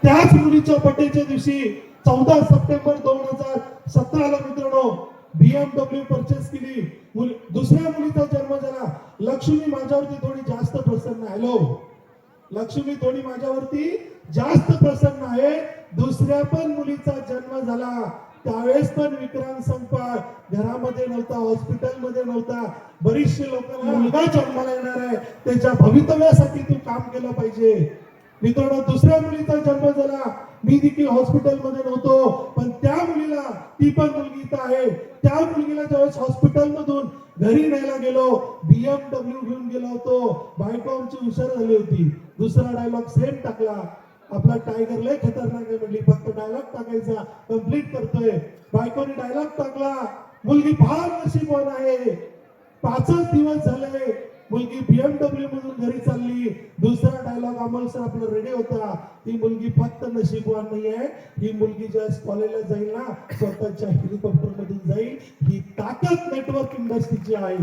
त्याच मुलीच्या बर्थडेच्या दिवशी 14 सप्टेंबर 2017ला मित्रांनो BMW परचेस केली. दुसऱ्या मुलीचा जन्म झाला. लक्ष्मी माझ्यावरती थोडी जास्त प्रसन्न. हॅलो, लक्ष्मी थोडी माझ्यावरती जास्त प्रसन्न आहे. दुसऱ्या पण मुलीचा जन्म झाला त्यावेळेस पण विक्रांत संपाळ घरामध्ये नव्हता, हॉस्पिटलमध्ये नव्हता. बरीचशी लोकांना मुलगा जन्माला येणार आहे, त्याच्या भवितव्यासाठी तू काम केलं पाहिजे. मित्रांनो, दुसऱ्या मुलीचा जन्म झाला, मी देखील हॉस्पिटलमध्ये नव्हतो, पण त्या मुलीला, ती पण मुलगी इथं आहे, त्या मुलगीला ज्यावेळेस हॉस्पिटलमधून घरी न्यायला गेलो, BMW घेऊन गेलो होतो. बायको आमची हुशार झाली होती. दुसरा डायलॉग सेम टाकला. आपला टायगर लय खतरनाक आहे म्हणली, फक्त डायलॉग टाकायचा, कंप्लीट करतोय. बायकोने डायलॉग टाकला. मुलगी फार नशीबवान आहे. 5च दिवस झाले मुलगी BMW मधून घरी चालली. दुसरा डायलॉग अमोल सर आपला रेडी होता. ही मुलगी फक्त नशीबवान नाही आहे, ही मुलगी ज्या कॉलेजला जाईल ना, स्वतःच्या हेलिकॉप्टर मधून जाईल. ही ताकद नेटवर्क इंडस्ट्रीची आहे.